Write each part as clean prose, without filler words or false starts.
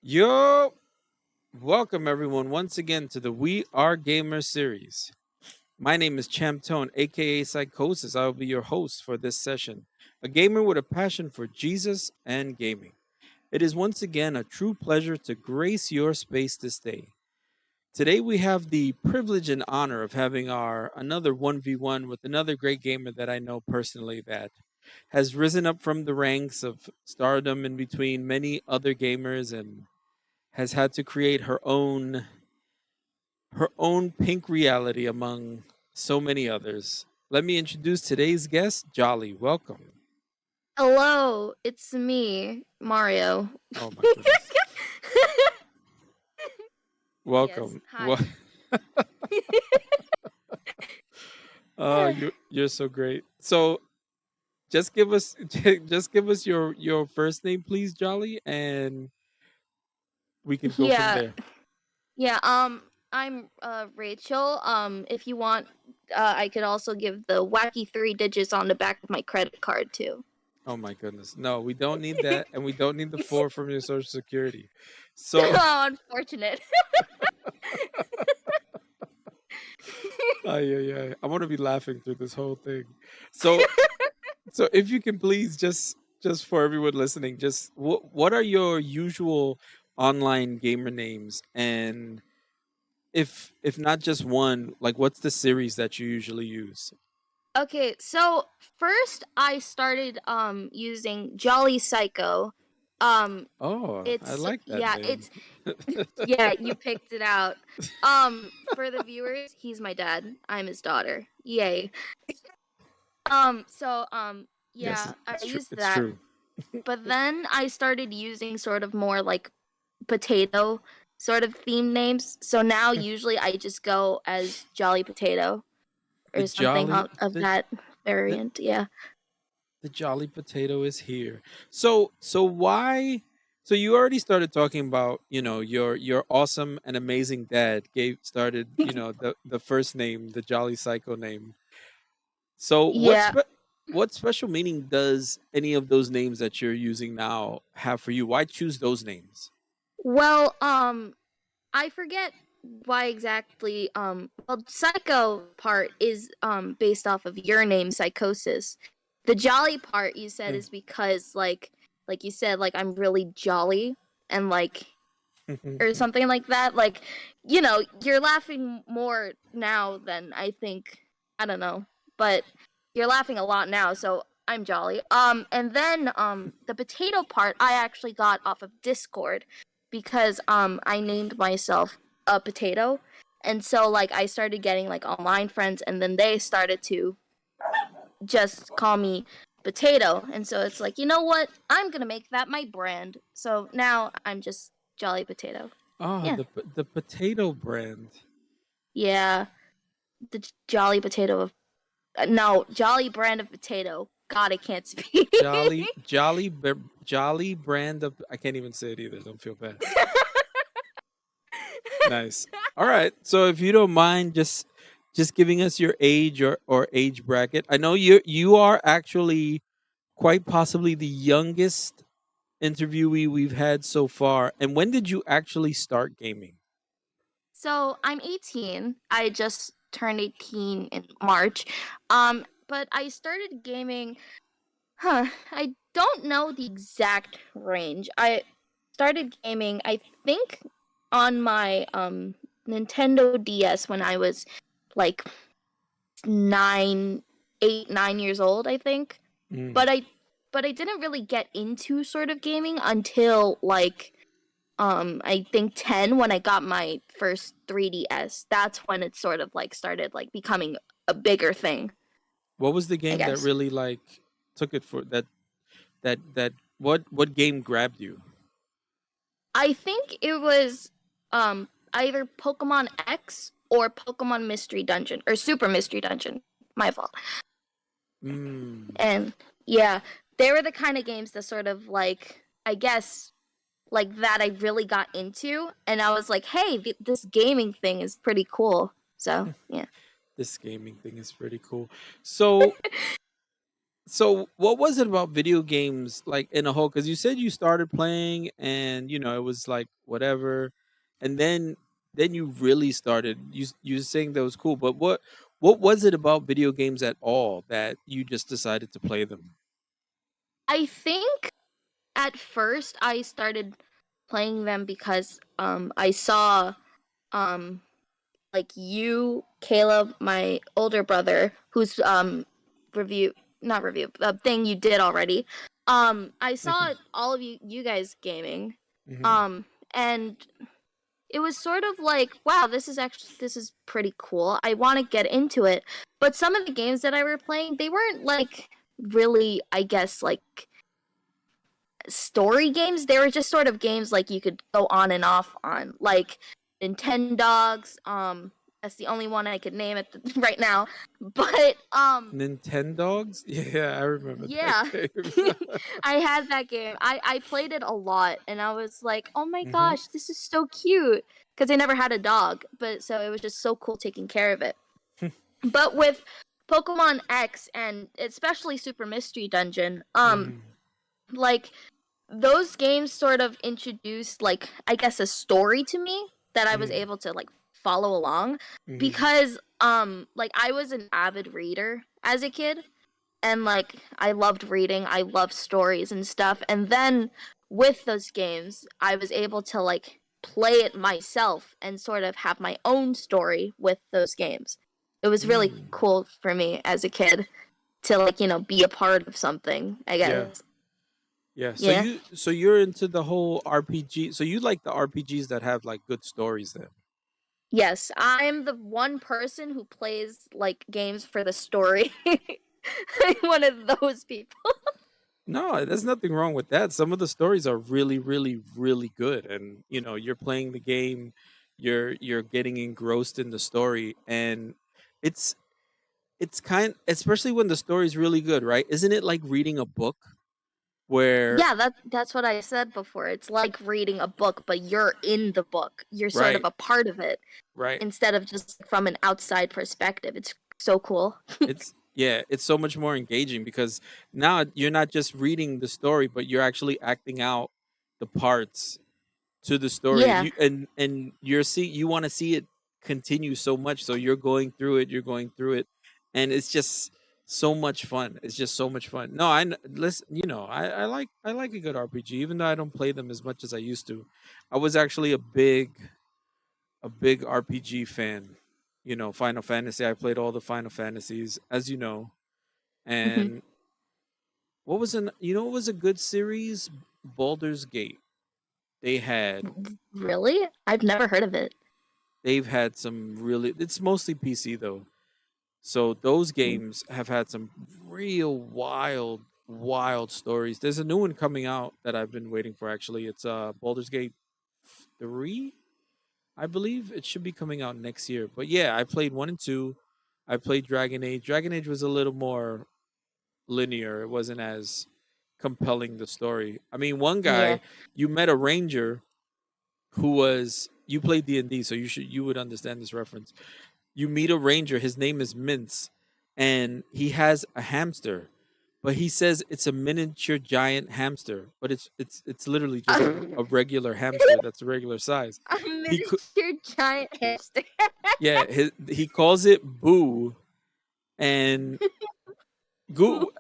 Yo, welcome everyone once again to the We Are Gamers series. My name is Tone, aka Sykosys. I will be your host for this session, a gamer with a passion for Jesus and gaming. It is once again a true pleasure to grace your space this day. Today we have the privilege and honor of having our another 1v1 with another great gamer that I know personally that has risen up from the ranks of stardom in between many other gamers and has had to create her own pink reality among so many others. Let me introduce today's guest, Jolly. Welcome. Hello, it's me, Mario. Oh my goodness. Yes, Welcome. hi. You're so great. So just give us just give us your first name, please, Jolly, and we can go from Yeah, there. yeah, I'm Rachel. If you want, I could also give the wacky three digits on the back of my credit card too. Oh my goodness. No, we don't need that, and we don't need the four from your social security. So Oh, unfortunate. I'm gonna be laughing through this whole thing. So so if you can please just for everyone listening, just what are your usual online gamer names, and if not just one, like what's the series that you usually use? Okay, so first I started using Jolly Psycho. Um Oh, I it's like that yeah, name. it's yeah, you picked it out. For the viewers, he's my dad. I'm his daughter. Yay. Yes, Yeah, I it's true. used It's that. true. But then I started using sort of more like potato sort of theme names. So now usually I just go as Jolly Potato The or something jolly of the that the variant. Yeah. the jolly potato is here. So why? So you already started talking about your awesome and amazing dad gave started the first name, the Jolly Psycho name. So Yeah. what special meaning does any of those names that you're using now have for you? Why choose those names? Well, I forget why exactly well, psycho part is based off of your name, Sykosys. The jolly part you said is because like you said, like I'm really jolly and like or something like that. Like, you're laughing more now than I think. I don't know. But you're laughing a lot now, so I'm jolly. And then the potato part I actually got off of Discord because I named myself a potato. And so like I started getting like online friends and then they started to just call me potato. And so it's like, you know what? I'm going to make that my brand. So now I'm just Jolly Potato. Ah, Yeah. the potato brand. Yeah. The Jolly Potato of no, Jolly brand of potato. God, I can't speak. Jolly brand of, I can't even say it either. Don't feel bad. Nice. All right. So if you don't mind just giving us your age or age bracket. I know you are actually quite possibly the youngest interviewee we've had so far. And when did you actually start gaming? So I'm 18. I just turned 18 in March. But I started gaming. I don't know the exact range. I started gaming, I think, on my Nintendo DS when I was like 9 8 9 years old, I think. Mm. But I didn't really get into sort of gaming until like I think 10 when I got my first 3DS. That's when it sort of like started like becoming a bigger thing, What was the I game that guess. really like took it for that what game grabbed you? I think it was either Pokemon X or Pokemon Mystery Dungeon or Super Mystery Dungeon. My fault. Mm. And yeah, they were the kind of games that sort of like I guess like that I really got into, and I was like, hey, this gaming thing is pretty cool. So yeah. This gaming thing is pretty cool. So So what was it about video games like in a whole? Because you said you started playing and it was like whatever, and then you really started. You were saying that was cool, but what was it about video games at all that you just decided to play them? I think at first I started playing them because I saw um like you, Caleb, my older brother, who's review not review thing you did already. I saw all of you guys gaming. Hmm. And it was sort of like, wow, this is pretty cool. I want to get into it. But some of the games that I were playing, they weren't like really, I guess, like story games. They were just sort of games like you could go on and off on, like Nintendogs. That's the only one I could name right now. But Nintendogs? Yeah, I remember that yeah, game. I had that game. I played it a lot, and I was like, oh my Hmm. gosh, this is so cute. Because I never had a dog, but so it was just so cool taking care of it. But with Pokemon X and especially Super Mystery Dungeon, Hmm. like those games sort of introduced like I guess a story to me that I was Hmm. able to like follow along Hmm. because like I was an avid reader as a kid and like I loved reading, I loved stories and stuff, and then with those games I was able to like play it myself and sort of have my own story with those games. It was really Mm. cool for me as a kid to like, be a part of something, I Yeah. guess. Yeah. So Yeah. you're into the whole RPG. So you like the RPGs that have like good stories then. Yes, I'm the one person who plays like games for the story. I'm one of those people. No, there's nothing wrong with that. Some of the stories are really, really, really good, and you're playing the game, you're getting engrossed in the story, and it's especially when the story's really good, right? Isn't it like reading a book where Yeah, that's what I said before. It's like reading a book, but you're in the book. You're sort of right, a part of it right? instead of just from an outside perspective. It's so cool. It's so much more engaging because now you're not just reading the story, but you're actually acting out the parts to the story, and Yeah. you want to see it continue so much, so you're going through it, and it's just so much fun. It's just so much fun. No, listen, I like a good RPG, even though I don't play them as much as I used to. I was actually a big RPG fan. Final Fantasy. I played all the Final Fantasies, as you know. Hmm. And what was a good series? Baldur's Gate. They had Really? I've never heard of it. they've had some really, it's mostly PC though. So those Mm. games have had some real wild stories. There's a new one coming out that I've been waiting for actually. It's Baldur's Gate 3, I believe. It should be coming out next year. But yeah, I played 1 and 2. I played Dragon Age. Dragon Age was a little more linear. It wasn't as compelling, the story. I mean, one Yeah. guy, you met a ranger who was, you played D&D, so you would understand this reference. You meet a ranger, his name is Mince, and he has a hamster, but he says it's a miniature giant hamster, but it's literally just a regular hamster that's a regular size. A He could miniature giant hamster. Yeah, he calls it Boo, and Go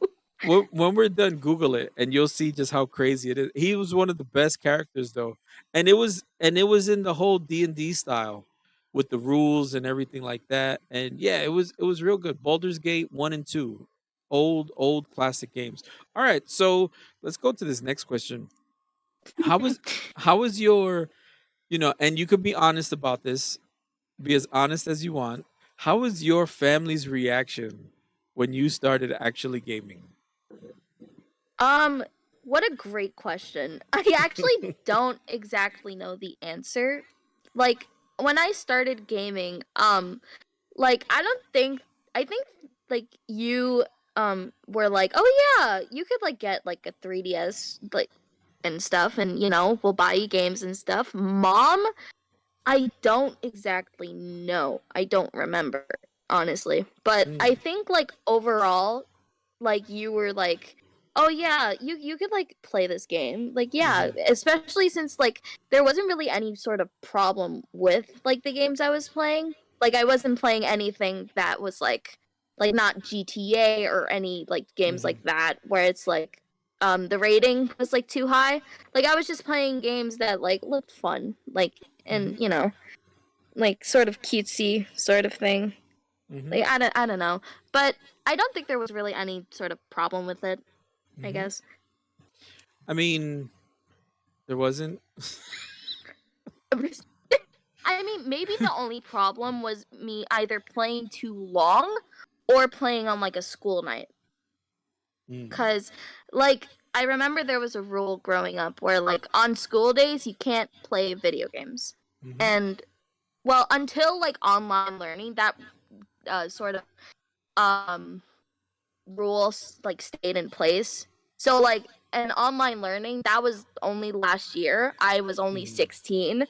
when we're done, Google it, and you'll see just how crazy it is. He was one of the best characters, though, and it was in the whole D&D style, with the rules and everything like that. And yeah, it was real good. Baldur's Gate 1 and 2, old classic games. All right, so let's go to this next question. How was how was your and you could be honest about this, be as honest as you want. How was your family's reaction when you started actually gaming? Um, what a great question. I actually don't exactly know the answer. Like when I started gaming, like I think like you were like, "Oh yeah, you could like get like a 3DS like and stuff and we'll buy you games and stuff." Mom, I don't exactly know. I don't remember, honestly. But I Mm, think like overall like you were like, oh yeah, you could like play this game. Like yeah, Mm-hmm. especially since like there wasn't really any sort of problem with like the games I was playing. Like I wasn't playing anything that was like not GTA or any like games Mm-hmm. like that where it's like the rating was like too high. Like I was just playing games that like looked fun, like Mm-hmm. and like sort of cutesy sort of thing. Mm-hmm. Like I don't know, but I don't think there was really any sort of problem with it. I Mm-hmm. guess. I mean, there wasn't. I mean, maybe the only problem was me either playing too long or playing on like a school night. Mm. Cause like I remember there was a rule growing up where like on school days you can't play video games, Mm-hmm. and well until like online learning that sort of um rules like stayed in place. So like an online learning that was only last year. I was only Mm-hmm. 16.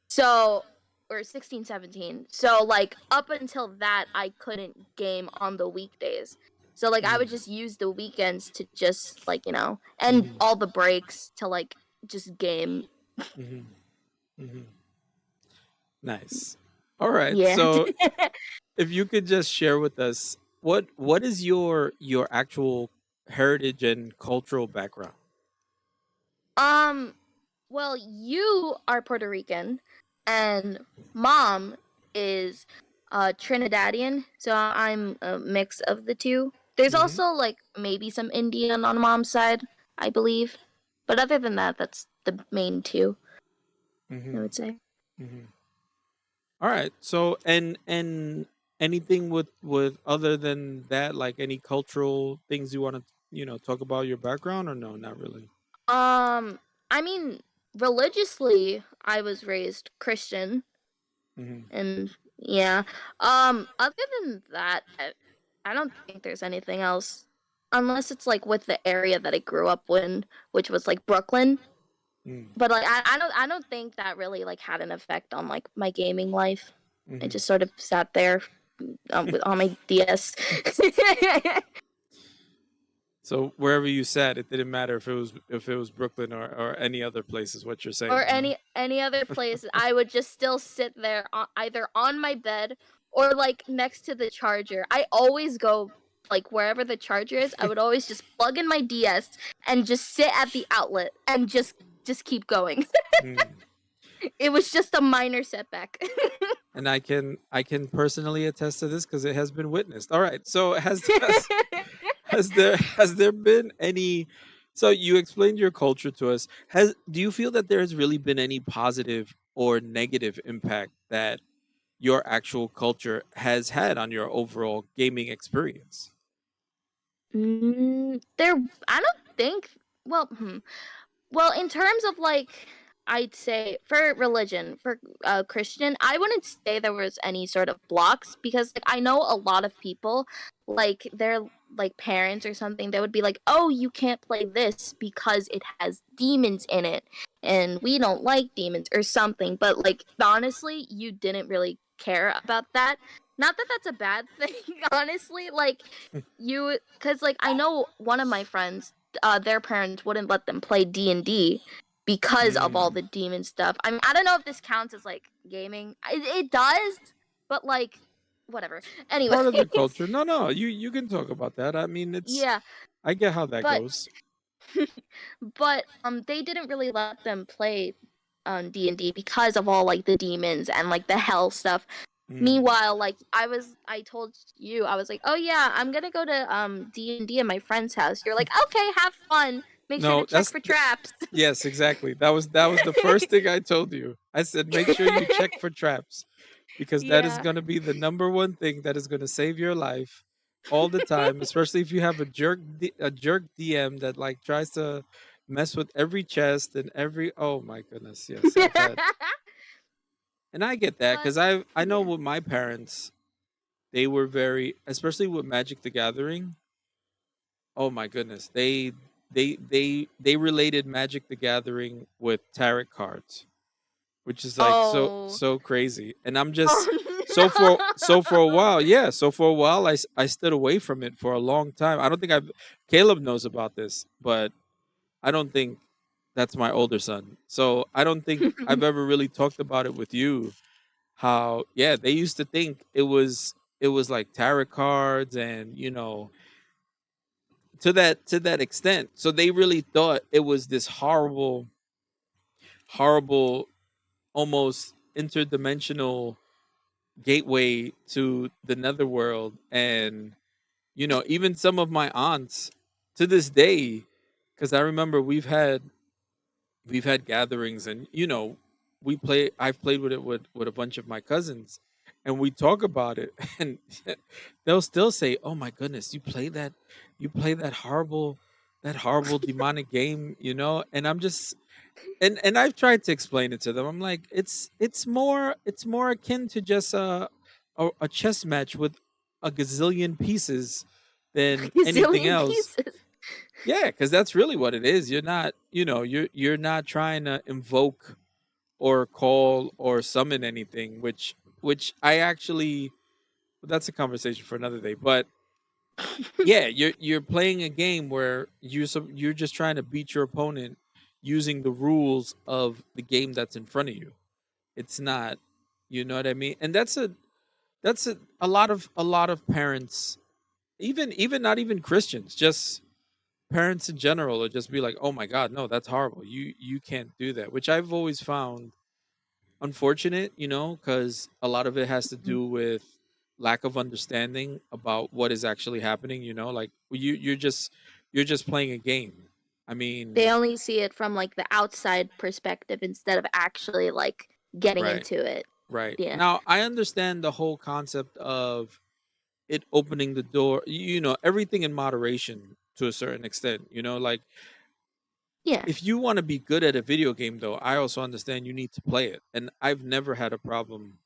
So or 16, 17. So like up until that I couldn't game on the weekdays. So like I would just use the weekends to just like, and Mm-hmm. all the breaks to like just game. Mm-hmm. Mm-hmm. Nice. All right. Yeah. So, if you could just share with us what is your actual heritage and cultural background? um well, you are Puerto Rican and mom is Trinidadian, so I'm a mix of the two. There's Mm-hmm. also like maybe some Indian on mom's side, I believe. But other than that, that's the main two, I Mm-hmm. would say. Mm-hmm. All right. So, and anything with other than that, like any cultural things you want to talk about your background, or no, not really. I mean, religiously, I was raised Christian, Mm-hmm. and yeah. Other than that, I don't think there's anything else, unless it's like with the area that I grew up in, which was like Brooklyn. But like, I don't think that really like had an effect on like my gaming life. I Mm-hmm. just sort of sat there with on my DS. So wherever you sat, it didn't matter if it was Brooklyn or any other place, is what you're saying, Or huh? any other place, I would just still sit there either on my bed or like next to the charger. I always go like wherever the charger is. I would always just plug in my DS and just sit at the outlet and just keep going. Mm. It was just a minor setback. And I can personally attest to this because it has been witnessed. All right. So has there been any, so you explained your culture to us. Do you feel that there has really been any positive or negative impact that your actual culture has had on your overall gaming experience? There, I don't think. Well, well, in terms of like, I'd say for religion, for Christian, I wouldn't say there was any sort of blocks because like I know a lot of people, like their like parents or something, they would be like, "Oh, you can't play this because it has demons in it, and we don't like demons" or something. But like honestly, you didn't really care about that. Not that that's a bad thing, honestly. Like because like I know one of my friends, their parents wouldn't let them play D&D because of all Mm. the demon stuff. I mean, I don't know if this counts as like gaming. It does, but like whatever. It's Anyways, part of the culture. No, no, you can talk about that. I mean, yeah, I get how that but goes. but they didn't really let them play D&D because of all like the demons and like the hell stuff. Mm. Meanwhile, like I told you, I was like, "Oh yeah, I'm gonna go to D&D at my friend's house." You're like, "Okay, have fun. Make sure to No, check for traps." yes, exactly. That was the first thing I told you. I said make sure you check for traps because that is Yeah. going to be the number one thing that is going to save your life all the time, especially if you have a jerk DM that like tries to mess with every chest and every, oh my goodness, yes, I've had. And I get that But cuz I know yeah. with my parents, they were very, especially with Magic the Gathering. Oh my goodness. They related Magic the Gathering with tarot cards, which is like so Oh. so crazy. And I'm just Oh So for a while, yeah. So for a while, I stood away from it for a long time. I don't think I've Caleb knows about this, but I don't think that's my older son. So I don't think I've ever really talked about it with you. How yeah, they used to think it was like tarot cards and to that extent. So they really thought it was this horrible, almost interdimensional gateway to the netherworld. And even some of my aunts to this day, because I remember we've had gatherings, and I've played with it with a bunch of my cousins, and we talk about it. And they'll still say, "Oh my goodness, you play that horrible demonic game," and I'm just and I've tried to explain it to them. I'm like, it's more akin to just a chess match with a gazillion pieces than anything Gazillion else. pieces. Yeah, because that's really what it is. You're not, you're not trying to invoke or call or summon anything, which I actually, that's a conversation for another day. But yeah, you're playing a game where you're just trying to beat your opponent using the rules of the game that's in front of you. It's not, you know what I mean? And that's a lot of parents, even not even Christians, just parents in general, will just be like, "Oh my God, no, that's horrible. You can't do that," which I've always found unfortunate, because a lot of it has to do with lack of understanding about what is actually happening. Like you're just playing a game. I mean, They only see it from like the outside perspective instead of actually like getting right, into it. right. Yeah. Now I understand the whole concept of it opening the door. Everything in moderation to a certain extent. Like Yeah. if you want to be good at a video game, though, I also understand you need to play it, and I've never had a problem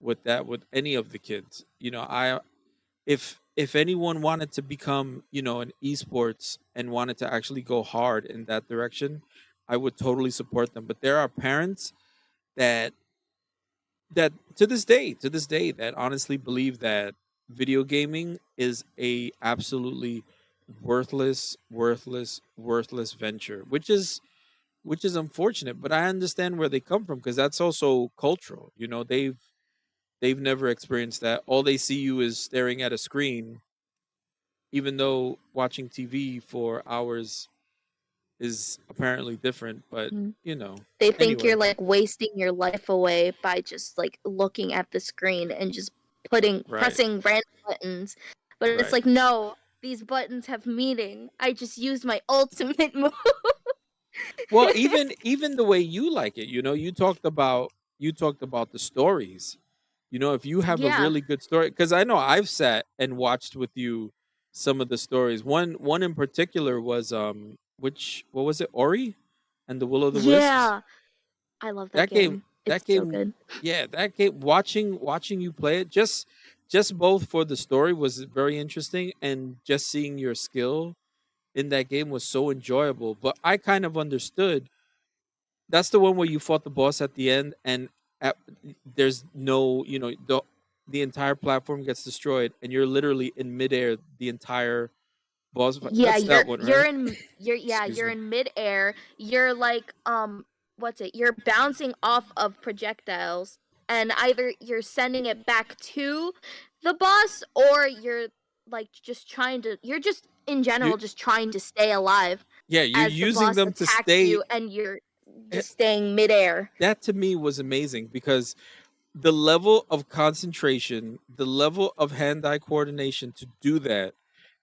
with that with any of the kids. I if anyone wanted to become an esports and wanted to actually go hard in that direction, I would totally support them. But there are parents that to this day that honestly believe that video gaming is a absolutely worthless venture, which is unfortunate. But I understand where they come from, because that's also cultural. They've never experienced that. All they see you is staring at a screen, even though watching TV for hours is apparently different. But Mhm. you know, They think you're anyway, like wasting your life away by just like looking at the screen and just putting right, pressing random buttons. But it's right. like no, these buttons have meaning. I just used my ultimate move. Well, even the way you like it, you talked about the stories. If you have a Yeah. really good story, because I know I've sat and watched with you some of the stories. One in particular was which what was it, Ori and the Will o' the Wisps? Yeah. I love that That game, game. that It's so game, good. yeah, that game. Watching you play it, just both for the story was very interesting, and just seeing your skill in that game was so enjoyable. But I kind of understood. That's the one where you fought the boss at the end, and at, there's no, the entire platform gets destroyed, and you're literally in midair the entire boss fight. Yeah, That's that one, you're right? in you're yeah, Excuse you're me. in midair. You're like what's it? You're bouncing off of projectiles and either you're sending it back to the boss or you're like just trying to you're just in You, general just trying to stay alive yeah, you're as the using boss them to attacks stay. you and you're eh, just staying midair. That to me was amazing, because the level of concentration, the level of hand-eye coordination to do that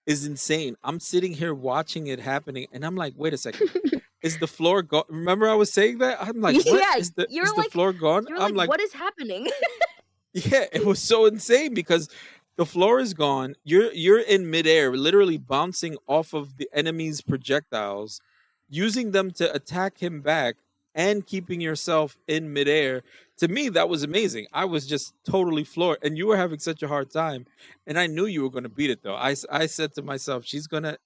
is insane. I'm sitting here watching it happening, and I'm like, wait a second, is the floor gone? Remember, I was saying that. I'm like, what Yeah, is the floor gone? you're I'm like like, what is happening? yeah, it was so insane, because the floor is gone. You're in midair, literally bouncing off of the enemy's projectiles, using them to attack him back, and keeping yourself in midair. To me, that was amazing. I was just totally floored, and you were having such a hard time, and I knew you were going to beat it. Though I said to myself, she's gonna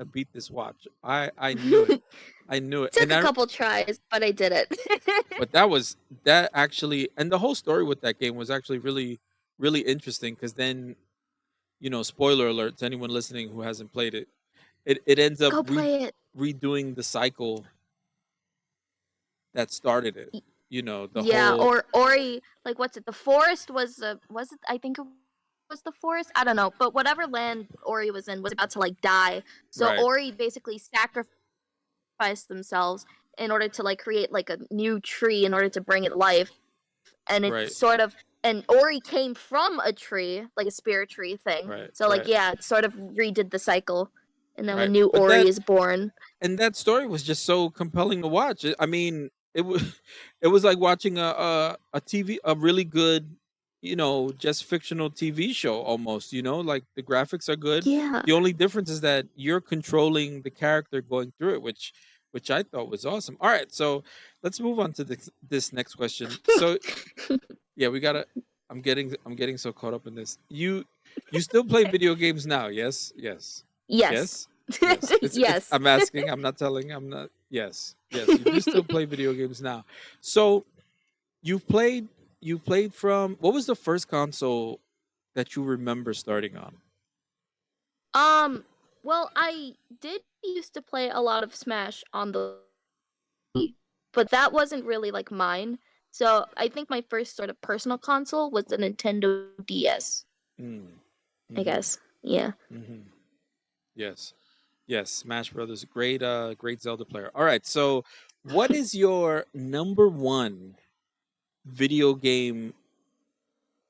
beat this watch. I knew it. I knew it, Took and a I couple tries, but I did it. but that actually, and the whole story with that game was actually really, really interesting because then, spoiler alert to anyone listening who hasn't played it, it ends up Go play it. redoing the cycle that started it. Y- The Yeah, whole or Ori, like what's it? The forest was it? I think it was the forest. I don't know, but whatever land Ori was in was about to like die. So right, Ori basically sacrificed themselves in order to like create like a new tree in order to bring it life. And right, it's sort of and Ori came from a tree, like a spirit tree thing. right, So like right, yeah, it sort of redid the cycle, and then a right. new But Ori is born. that story was just so compelling to watch. I mean, it was it was like watching a TV, a really good, just fictional TV show almost. Like the graphics are good. Yeah. The only difference is that you're controlling the character going through it, which I thought was awesome. All right, so let's move on to this next question. So yeah, we gotta. I'm getting so caught up in this. You still play video games now? Yes, yes, Yes. yes, yes. It's. Yes. I'm asking. I'm not telling. I'm not. Yes, yes. You do still play video games now. So you've played. You played from. What was the first console that you remember starting on? Well, I did used to play a lot of Smash on the Wii, but that wasn't really like mine. So I think my first sort of personal console was the Nintendo DS, Mm. I Mm-hmm. guess. Yeah. Mm-hmm. Yes. Yes. Smash Brothers. Great. Great Zelda player. All right. So, what is your number one video game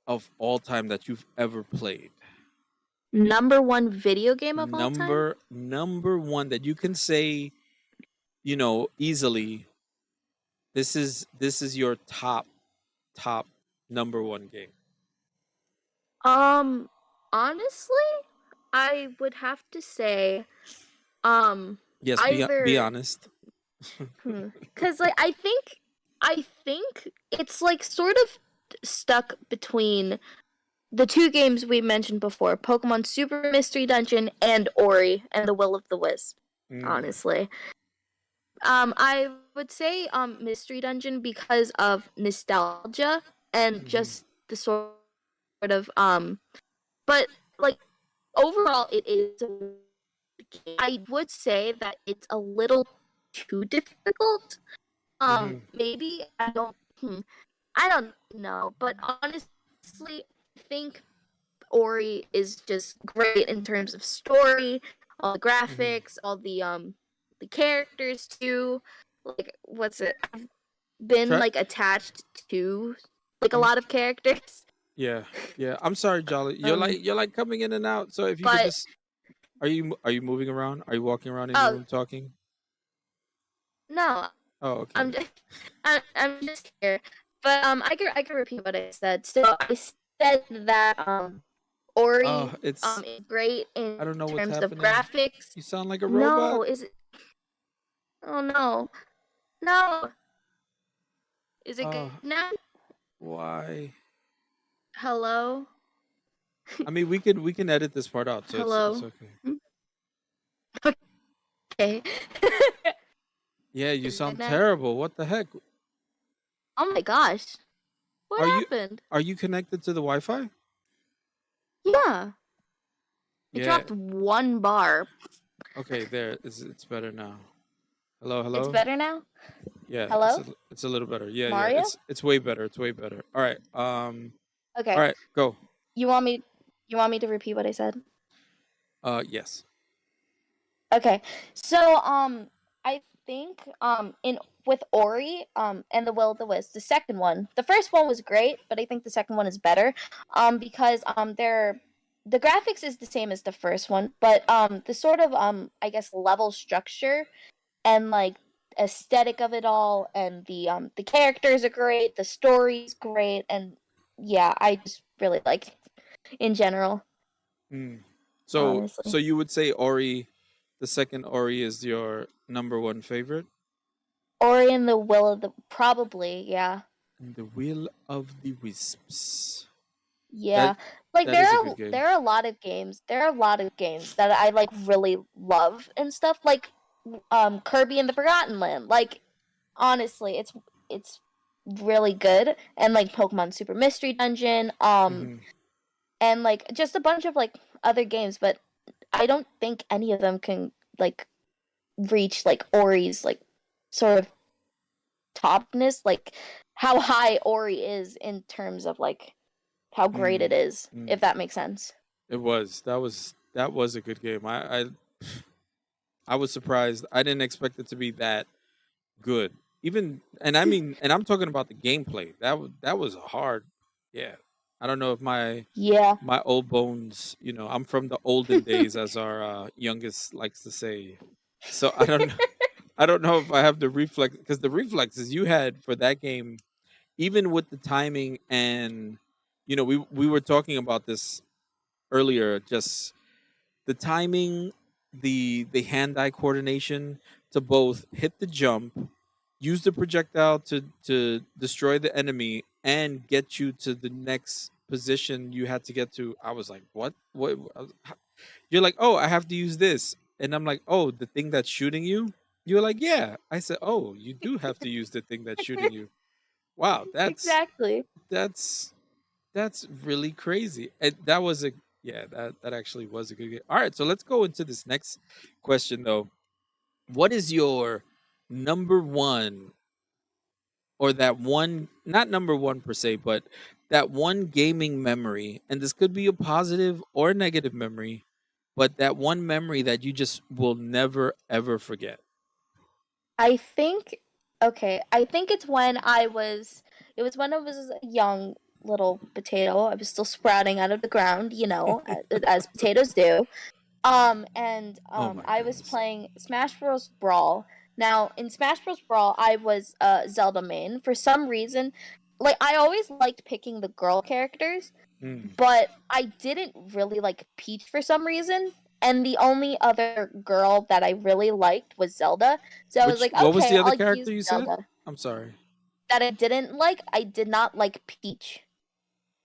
of all time that you've ever played? Number one video game of all time? Number one that you can say, easily. This is your top number one game. Um, honestly, I would have to say, Yes, be either, honest. cause like I think it's like sort of stuck between the two games we mentioned before, Pokemon Super Mystery Dungeon and Ori and the Will of the Wisp. Mm, Honestly, I would say Mystery Dungeon because of nostalgia and mhm, just the sort of but like overall it is. I would say that it's a little too difficult. mhm, Maybe I don't know, but honestly, I think Ori is just great in terms of story, all the mhm. graphics, all the characters too. Like what's it? I've been Try. like attached to like a I'm lot of characters. Yeah, yeah. I'm sorry, Jolly. You're Um like you're like coming in and out. So if you could but just, are you moving around? Are you walking around in your oh room talking? no, Oh, okay. I'm just I'm just here. But I can repeat what I said. So I said that Oh, Ori it's. is great in I don't know what's terms of happening. graphics. You sound like a robot. No, is it? Oh no, no. Is it good Oh, now? why? Hello, I mean, we can edit this part out, so it's hello. okay. Hmm? Okay. Yeah, you Is it good sound now? terrible. What the heck? Oh my gosh, what Are you happened? are you connected to the Wi-Fi? Yeah, it Yeah. dropped one bar. Okay, there. It's better now. Hello, It's hello. better now. Yeah, Hello, it's a little better. Yeah, yeah. Mario. It's way better. It's way better. All right. All Okay, right. Go. you want me? You want me to repeat what I said? Yes. Okay. So I think in with Ori and the Will of the Wisp, the second one. The first one was great, but I think the second one is better. Because the graphics is the same as the first one, but the sort of I guess level structure and like aesthetic of it all and the characters are great, the story's great, and yeah, I just really like it in general, Mm. So honestly. you would say Ori, the second Ori is your number one favorite? Ori and the Will of the probably, yeah. And the Will of the Wisps. That Yeah. Like that is a good game. there are a lot of games. There are a lot of games that I like really love and stuff. Like Kirby and the Forgotten Land. Like honestly, it's really good. And like Pokemon Super Mystery Dungeon. Hmm. and like just a bunch of like other games, but I don't think any of them can like reach like Ori's like sort of topness, like how high Ori is in terms of like how great it Mm, is, mm. if that makes sense. It was that was a good game. I was surprised. I didn't expect it to be that good. Even and I mean, and I'm talking about the gameplay. That was hard. Yeah. I don't know if Yeah. my old bones, I'm from the olden days, as our youngest likes to say. So I don't know if I have the reflex, because the reflexes you had for that game, even with the timing, and we were talking about this earlier, just the timing, the hand-eye coordination to both hit the jump, use the projectile to destroy the enemy, and get you to the next position you had to get to. I was like, what? You're like, oh, I have to use this, and I'm like, oh, the thing that's shooting you. You're like, yeah. I said, oh, you do have to use the thing that's shooting you. Wow, Exactly. that's that's really crazy. And that was a yeah, that actually was a good game. All right, so let's go into this next question though. What is your number one, or that one, not number one per se, but that one gaming memory? And this could be a positive or a negative memory, but that one memory that you just will never ever forget. I think okay, I think it's when it was when I was a young little potato. I was still sprouting out of the ground, as potatoes do. And Oh my I was goodness. playing Smash Bros. Brawl. Now, in Smash Bros. Brawl, I was Zelda main. For some reason, like I always liked picking the girl characters, Mm. but I didn't really like Peach for some reason. And the only other girl that I really liked was Zelda. So I was Which like, what was okay, the other I'll use character you said? Zelda. I'm sorry. That I did not like Peach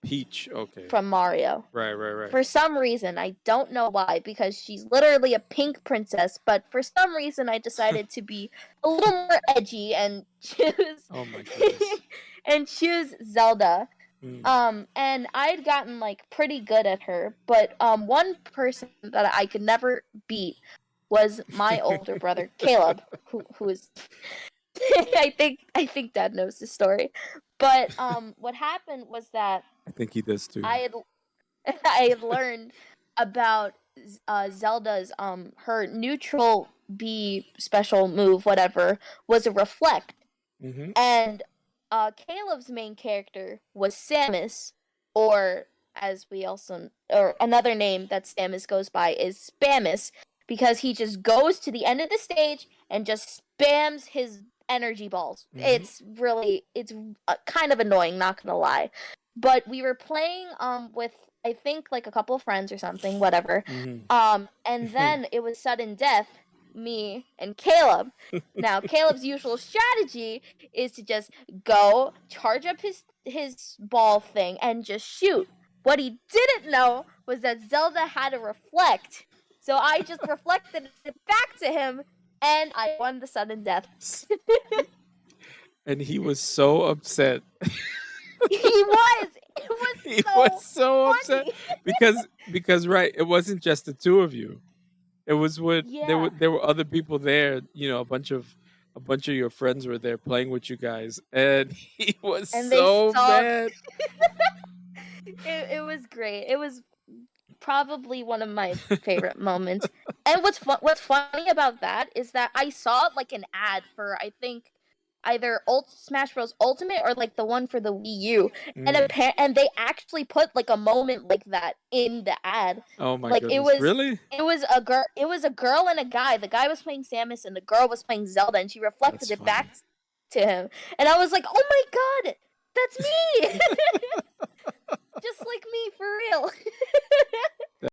Peach. Okay. from Mario. Right, right, right. For some reason, I don't know why, because she's literally a pink princess, but for some reason I decided to be a little more edgy and choose Oh my goodness. and choose Zelda. Mm. And I'd gotten like pretty good at her, but one person that I could never beat was my older brother Caleb, who is I think Dad knows the story. But what happened was that I think he does too. I had I had learned about Zelda's her neutral B special move, whatever, was a reflect, Hmm. and Caleb's main character was Samus, or or another name that Samus goes by is Spamus, because he just goes to the end of the stage and just spams his energy balls. Hmm. It's kind of annoying, not gonna lie. But we were playing with I think like a couple of friends or something, whatever. Hmm. And then it was sudden death, me and Caleb. Now Caleb's usual strategy is to just go charge up his ball thing and just shoot. What he didn't know was that Zelda had a reflect. So I just reflected it back to him and I won the sudden death. And he was so upset. He was. It was He was so so upset funny. because right, it wasn't just the two of you. It was what Yeah. there were other people there. A bunch of your friends were there playing with you guys, and he was And they so saw mad. it was great. It was probably one of my favorite moments. And what's funny about that is that I saw like an ad for I think either Smash Bros Ultimate or like the one for the Wii U, and Mm. and they actually put like a moment like that in the ad. Oh my Like goodness, really? it was a girl and a guy. The guy was playing Samus and the girl was playing Zelda, and she reflected That's it funny. back to him. And I was like, "Oh my god, that's me!" Just like me for real.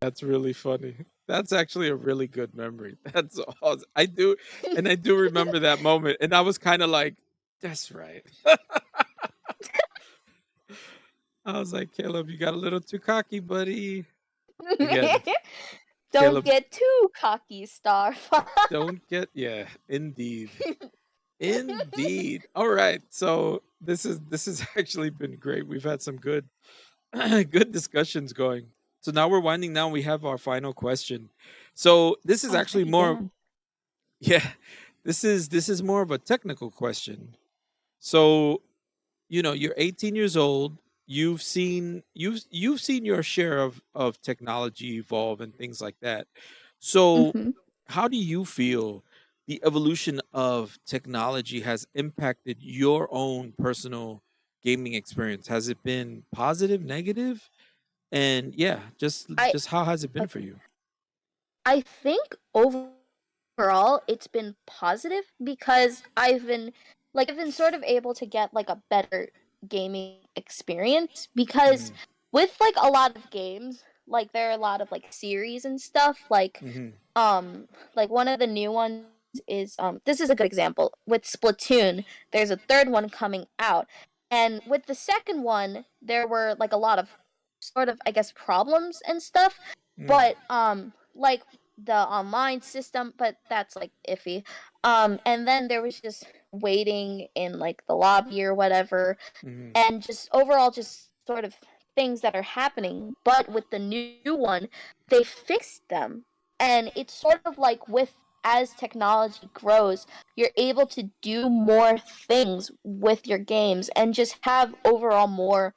That's really funny. That's actually a really good memory. That's awesome. I do remember that moment, and I was kind of like, "That's right." I was like, "Caleb, you got a little too cocky, buddy." Again, Don't Caleb, get too cocky, Starfire. don't get yeah, indeed. Indeed. All right. So this has actually been great. We've had some good good discussions going. So now we're winding down. We have our final question. So this is actually Already more, damn. yeah, this is more of a technical question. So you're 18 years old. You've seen your share of technology evolve and things like that. So Hmm. how do you feel the evolution of technology has impacted your own personal gaming experience? Has it been positive, negative? And yeah, just I just how has it been for okay. you? I think overall it's been positive because I've been sort of able to get like a better gaming experience because Mhm, with like a lot of games, like there are a lot of like series and stuff mhm, um like one of the new ones is this is a good example with Splatoon. There's a third one coming out, and with the second one there were like a lot of sort of, I guess, problems and stuff, mm, but like the online system, but that's like iffy. And then there was just waiting in like the lobby or whatever, mhm, and just overall just sort of things that are happening. But with the new one, they fixed them, and it's sort of like with as technology grows, you're able to do more things with your games and just have overall more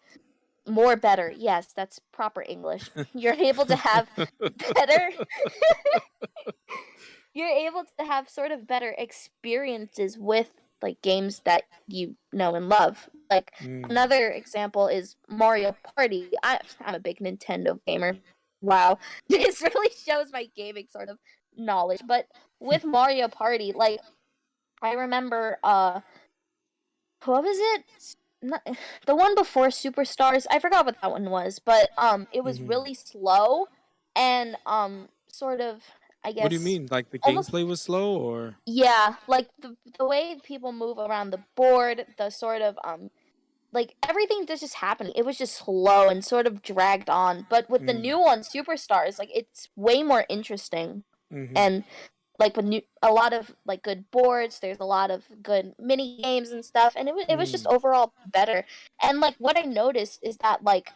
better. Yes, that's proper English. You're able to have better you're able to have sort of better experiences with like games that you know and love. Like mm, another example is Mario Party. I'm a big Nintendo gamer. Wow. This really shows my gaming sort of knowledge. But with Mario Party, like I remember what was it? Not, the one before Superstars. I forgot what that one was, but it was mhm. really slow and sort of, I What do you guess, mean? Like the almost, gameplay was slow, or? yeah, like the way people move around the board, the sort of like everything that's just happening. It was just slow and sort of dragged on. But with the Mm, new one, Superstars, like it's way more interesting. mhm, And like with a lot of like good boards, there's a lot of good mini games and stuff, and it was just mm, overall better. And like what I noticed is that like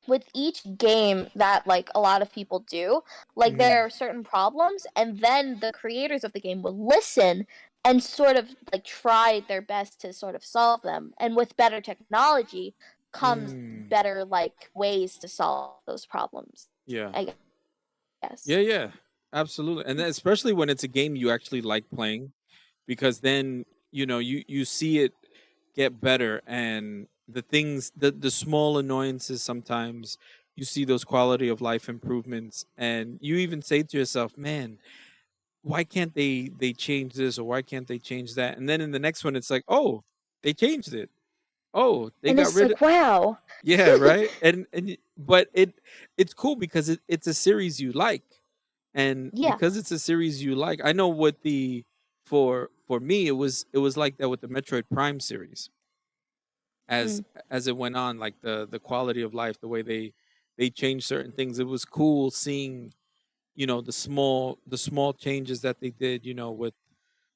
with each game that like a lot of people do, like mhm, there are certain problems, and then the creators of the game will listen and sort of like try their best to sort of solve them. And with better technology comes mm. better like ways to solve those problems, Yeah. I guess. Yeah, yeah. Absolutely. And then especially when it's a game you actually like playing, because then, you see it get better, and the small annoyances sometimes you see those quality of life improvements, and you even say to yourself, "Man, why can't they change this, or why can't they change that?" And then in the next one it's like, "Oh, they changed it. Oh, they And got it's rid of." like, wow. Yeah, right. But it's cool because it's a series you like, and Yeah. because it's a series you like, I know what the for me it was like that with the Metroid Prime series. as Mm. as it went on, like the quality of life, the way they changed certain things, it was cool seeing the small changes that they did,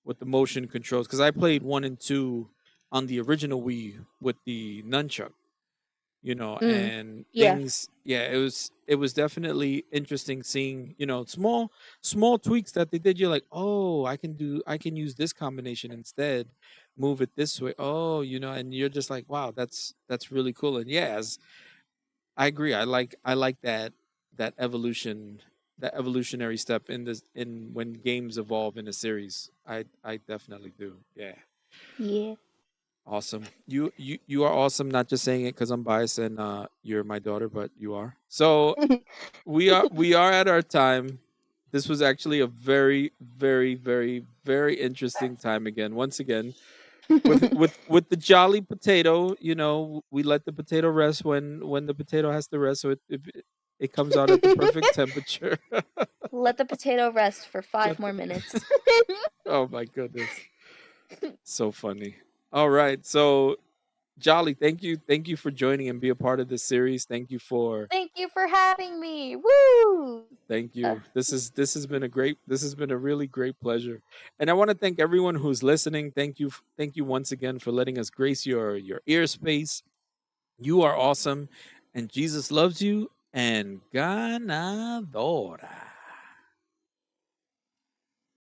with the motion controls, because I played 1 and 2 on the original Wii with the nunchuck, Mm. and Yeah. things. Yeah, it was definitely interesting seeing, small tweaks that they did. You're like, oh, I can use this combination instead, move it this way. Oh, and you're just like, wow, that's really cool. And yeah, I agree. I like that evolution, that evolutionary step in this, in when games evolve in a series. I definitely do. Yeah. Yeah. Awesome. You are awesome. Not just saying it because I'm biased and you're my daughter, but you are. So we are at our time. This was actually a very, very, very, very interesting time again. Once again, with the jolly potato, we let the potato rest when the potato has to rest, so it comes out at the perfect temperature. Let the potato rest for five Let more the, minutes. oh my goodness, so funny. All right, so Jolly, thank you for joining and be a part of this series. Thank you for Thank you for having me. Woo! Thank Uh, you. This has been a really great pleasure. And I want to thank everyone who's listening. Thank you once again for letting us grace your ear space. You are awesome, and Jesus loves you. and ganadora.